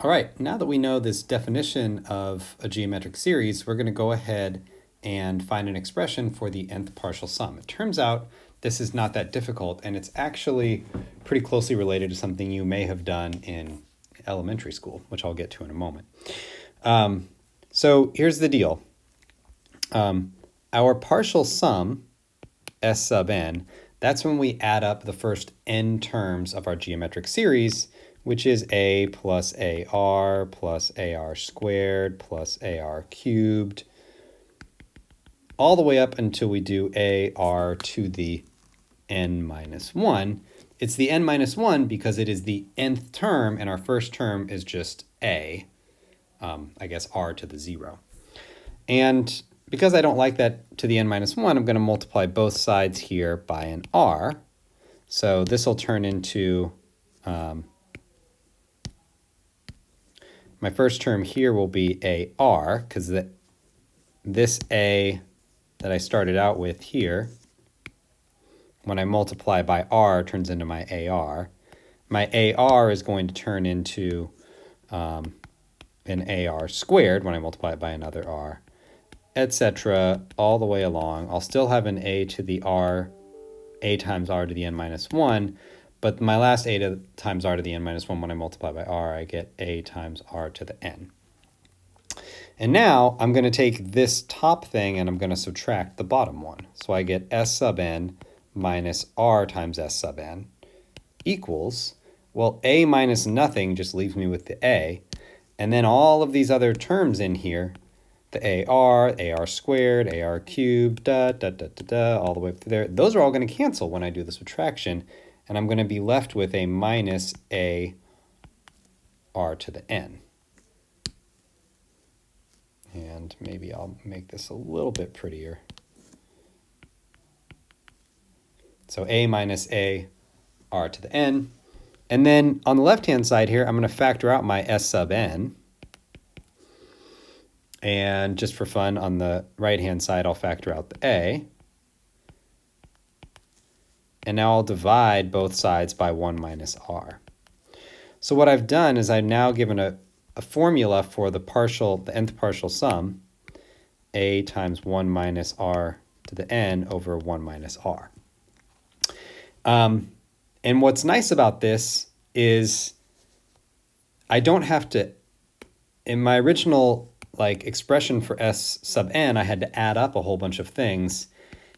All right, now that we know this definition of a geometric series, we're going to go ahead and find an expression for the nth partial sum. It turns out this is not that difficult, and it's actually pretty closely related to something you may have done in elementary school, which I'll get to in a moment. So here's the deal. Our partial sum, S sub n, that's when we add up the first n terms of our geometric series, which is a plus ar plus ar squared plus ar cubed, all the way up until we do ar to the n minus 1. It's the n minus 1 because it is the nth term, and our first term is just a, I guess r to the 0. And because I don't like that to the n minus 1, I'm going to multiply both sides here by an r. So this will turn into, my first term here will be a r, because this a that I started out with here, when I multiply by r, turns into my ar. My ar is going to turn into an ar squared when I multiply it by another r, etc., all the way along. I'll still have an a to the r, a times r to the n minus 1, but my last a times r to the n minus 1, when I multiply by r, I get a times r to the n. And now I'm going to take this top thing and I'm going to subtract the bottom one. So I get s sub n minus r times s sub n equals, well, a minus nothing just leaves me with the a, and then all of these other terms in here, the ar squared, ar cubed, all the way up to there, those are all going to cancel when I do the subtraction, and I'm going to be left with a minus a r to the n. And maybe I'll make this a little bit prettier. So a minus a r to the n. And then on the left-hand side here, I'm going to factor out my s sub n. And just for fun, on the right-hand side, I'll factor out the a. And now I'll divide both sides by 1 minus r. So what I've done is I've now given a formula for the nth partial sum, a times 1 minus r to the n over 1 minus r. And what's nice about this is I don't have to, in my original expression for s sub n, I had to add up a whole bunch of things.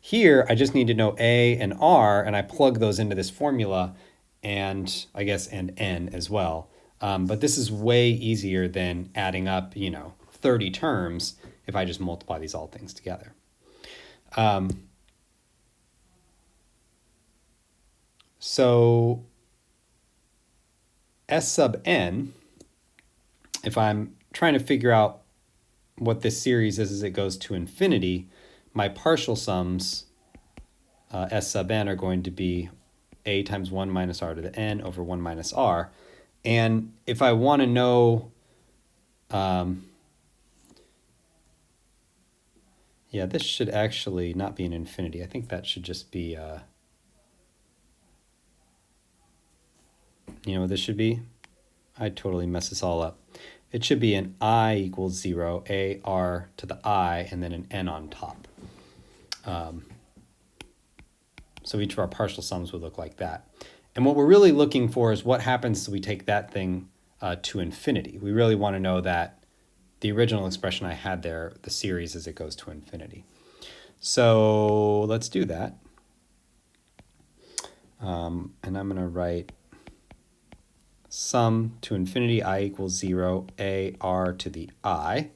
Here, I just need to know a and r, and I plug those into this formula, and I guess and n as well. But this is way easier than adding up, 30 terms if I just multiply these all things together. So s sub n, if I'm trying to figure out what this series is as it goes to infinity, my partial sums, s sub n, are going to be a times 1 minus r to the n over 1 minus r. And if I want to know, yeah, this should actually not be an infinity. I think that should just be, you know what this should be? I totally mess this all up. It should be an I equals 0, a r to the I, and then an n on top. So each of our partial sums would look like that. And what we're really looking for is what happens if we take that thing to infinity. We really want to know that the original expression I had there, the series as it goes to infinity. So let's do that. And I'm going to write sum to infinity, I equals 0, a r to the I.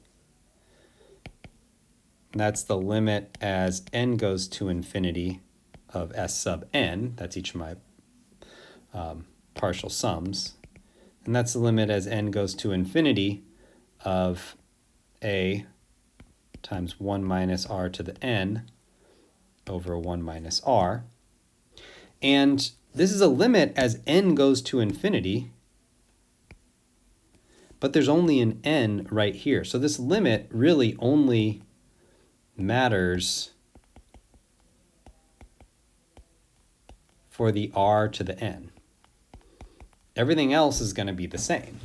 And that's the limit as n goes to infinity of s sub n. That's each of my partial sums. And that's the limit as n goes to infinity of a times 1 minus r to the n over 1 minus r. And this is a limit as n goes to infinity, but there's only an n right here. So this limit really only matters for the r to the n. Everything else is going to be the same.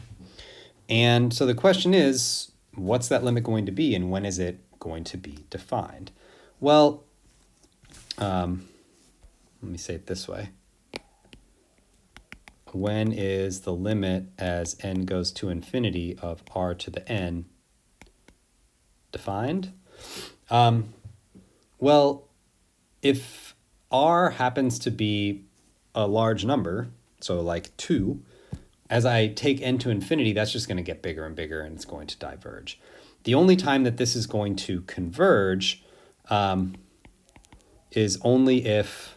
And so the question is, what's that limit going to be and when is it going to be defined? Well, let me say it this way. When is the limit as n goes to infinity of r to the n defined? Well, if r happens to be a large number, so like 2, as I take n to infinity, that's just going to get bigger and bigger, and it's going to diverge. The only time that this is going to converge is only if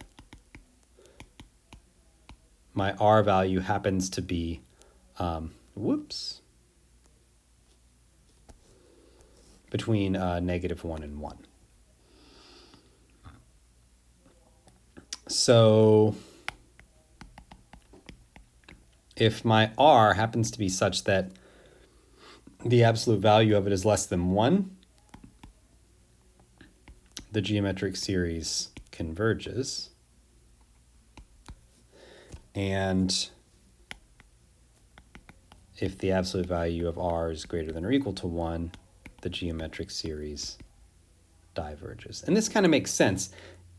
my r value happens to be, between -1 and 1. So if my r happens to be such that the absolute value of it is less than 1, the geometric series converges. And if the absolute value of r is greater than or equal to 1, the geometric series diverges. And this kind of makes sense.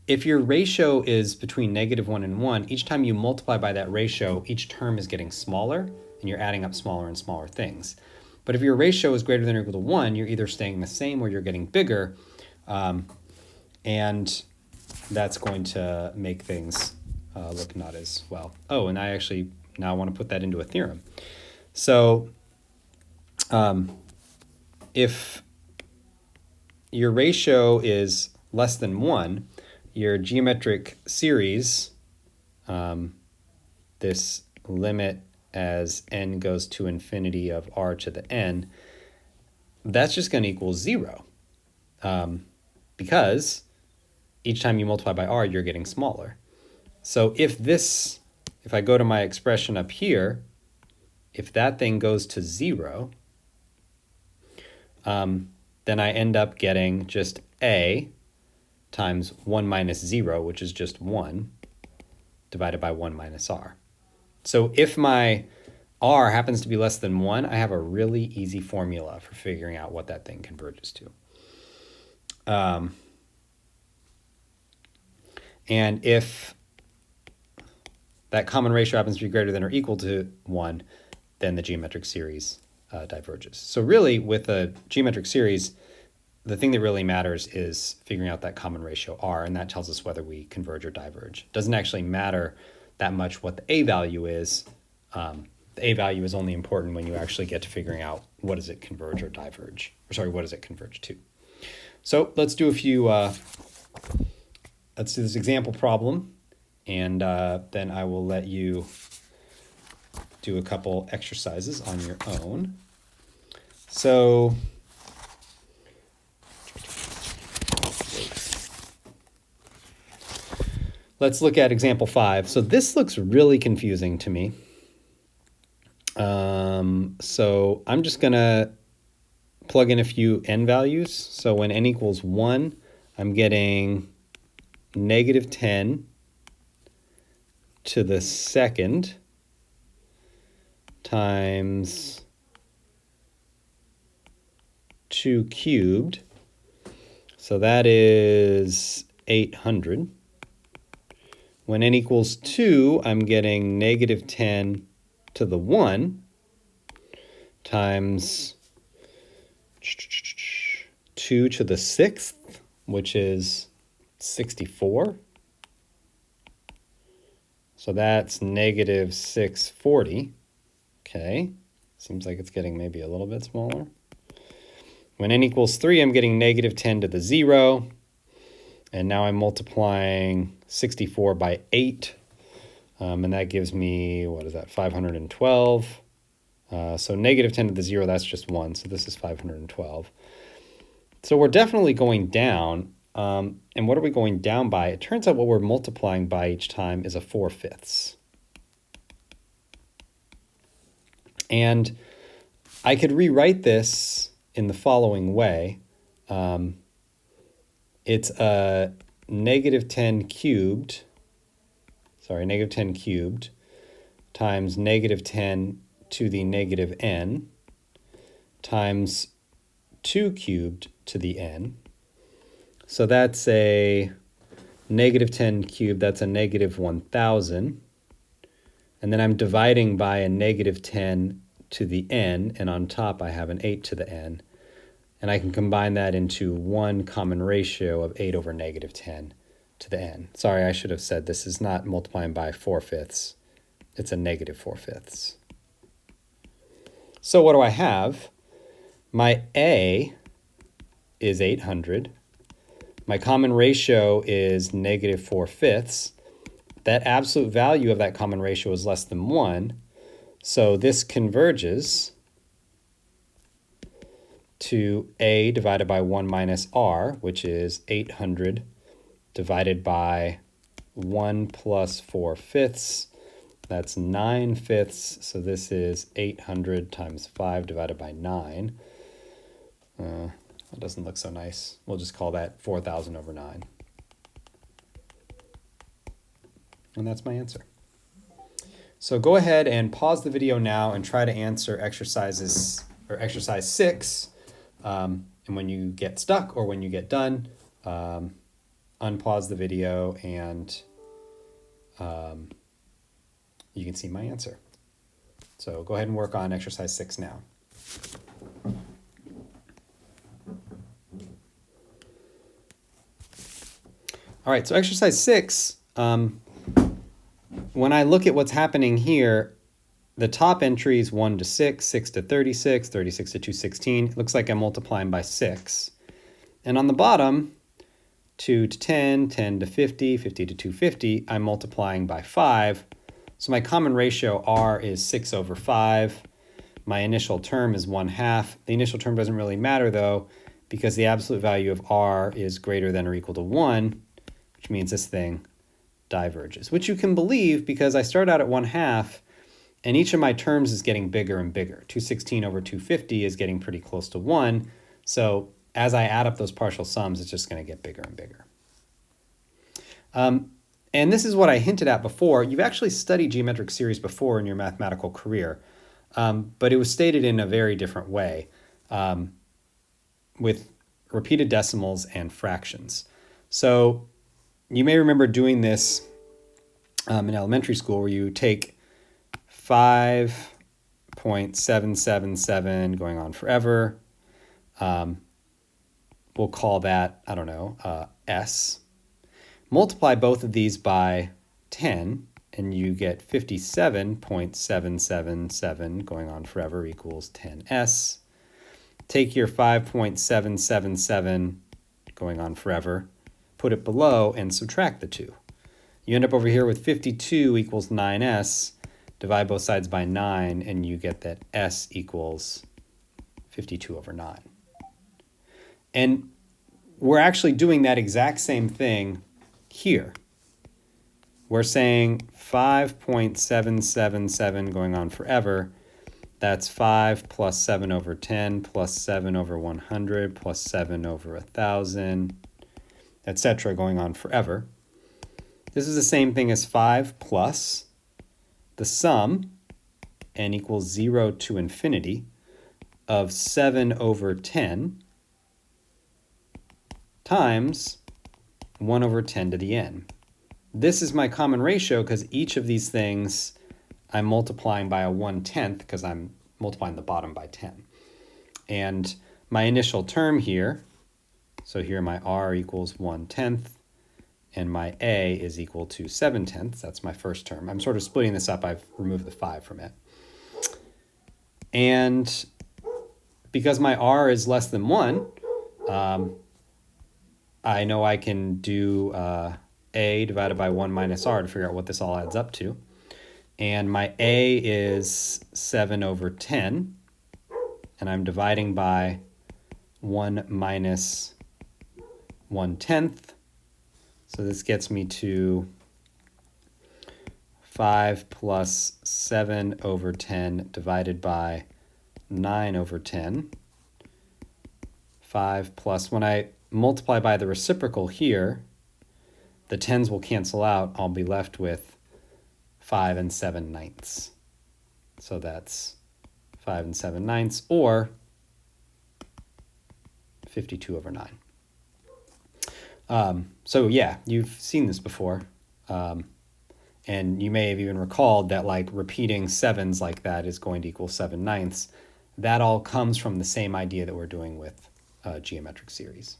If your ratio is between -1 and 1, each time you multiply by that ratio, each term is getting smaller, and you're adding up smaller and smaller things. But if your ratio is greater than or equal to 1, you're either staying the same or you're getting bigger, and that's going to make things look not as well. Oh, and I actually now want to put that into a theorem. So if your ratio is less than 1, your geometric series, this limit as n goes to infinity of r to the n, that's just going to equal 0, because each time you multiply by r, you're getting smaller. So if I go to my expression up here, if that thing goes to 0, then I end up getting just a times 1 minus 0, which is just 1, divided by 1 minus r. So if my r happens to be less than 1, I have a really easy formula for figuring out what that thing converges to. And if that common ratio happens to be greater than or equal to 1, then the geometric series diverges. So really, with a geometric series, the thing that really matters is figuring out that common ratio r, and that tells us whether we converge or diverge. It doesn't actually matter that much what the a value is. The a value is only important when you actually get to figuring out what does it converge or diverge, or sorry, what does it converge to. So let's do let's do this example problem, and then I will let you do a couple exercises on your own. So let's look at example 5. So this looks really confusing to me. So I'm just going to plug in a few n values. So when n equals 1, I'm getting -10 to the second times 2 cubed. So that is 800. When n equals 2, I'm getting -10 to the 1 times 2 to the 6th, which is 64. So that's -640. Okay, seems like it's getting maybe a little bit smaller. When n equals 3, I'm getting -10 to the 0. And now I'm multiplying 64 by 8. And that gives me, what is that, 512. So -10 to the 0, that's just 1. So this is 512. So we're definitely going down. And what are we going down by? It turns out what we're multiplying by each time is a 4/5. And I could rewrite this in the following way. It's a -10 cubed, -10 cubed times -10 to the -n times 2 cubed to the n. So that's a negative 10 cubed, that's a negative 1,000. And then I'm dividing by a negative 10 to the n, and on top I have an 8 to the n. And I can combine that into one common ratio of 8 over negative 10 to the n. Sorry, I should have said this is not multiplying by 4/5. It's a negative 4/5. So what do I have? My a is 800. My common ratio is negative 4/5. That absolute value of that common ratio is less than 1. So this converges to a divided by 1 minus r, which is 800 divided by 1 plus 4/5. That's 9/5. So this is 800 times 5 divided by 9. That doesn't look so nice. We'll just call that 4,000 over 9. And that's my answer. So go ahead and pause the video now and try to answer exercise 6. And when you get stuck or when you get done, unpause the video and you can see my answer. So go ahead and work on exercise 6 now. All right, so exercise 6, when I look at what's happening here, the top entry is 1 to 6, 6 to 36, 36 to 216. It looks like I'm multiplying by 6. And on the bottom, 2 to 10, 10 to 50, 50 to 250, I'm multiplying by 5. So my common ratio r is 6 over 5. My initial term is 1/2. The initial term doesn't really matter though, because the absolute value of r is greater than or equal to 1, which means this thing diverges, which you can believe because I start out at 1/2 and each of my terms is getting bigger and bigger. 216 over 250 is getting pretty close to 1. So as I add up those partial sums, it's just going to get bigger and bigger. And this is what I hinted at before. You've actually studied geometric series before in your mathematical career, but it was stated in a very different way with repeated decimals and fractions. So you may remember doing this in elementary school where you take 5.777 going on forever. We'll call that, I don't know, S. Multiply both of these by 10, and you get 57.777 going on forever equals 10S. Take your 5.777 going on forever, put it below, and subtract the 2. You end up over here with 52 equals 9S. Divide both sides by 9, and you get that S equals 52 over 9. And we're actually doing that exact same thing here. We're saying 5.777 going on forever. That's 5 plus 7 over 10 plus 7 over 100 plus 7 over 1,000, etc. going on forever. This is the same thing as 5 plus the sum, n equals 0 to infinity, of 7 over 10 times 1 over 10 to the n. This is my common ratio because each of these things I'm multiplying by a 1/10 because I'm multiplying the bottom by 10. And my initial term here, so here my r equals 1/10 and my a is equal to 7/10. That's my first term. I'm sort of splitting this up. I've removed the 5 from it. And because my r is less than 1, I know I can do a divided by 1 minus r to figure out what this all adds up to. And my a is 7 over 10, and I'm dividing by 1 minus 1/10. So this gets me to 5 plus 7 over 10 divided by 9 over 10. 5 plus, when I multiply by the reciprocal here, the 10s will cancel out. I'll be left with 5 and 7/9. So that's 5 and 7/9, or 52 over 9. So yeah, you've seen this before. And you may have even recalled that like repeating sevens like that is going to equal 7/9. That all comes from the same idea that we're doing with geometric series.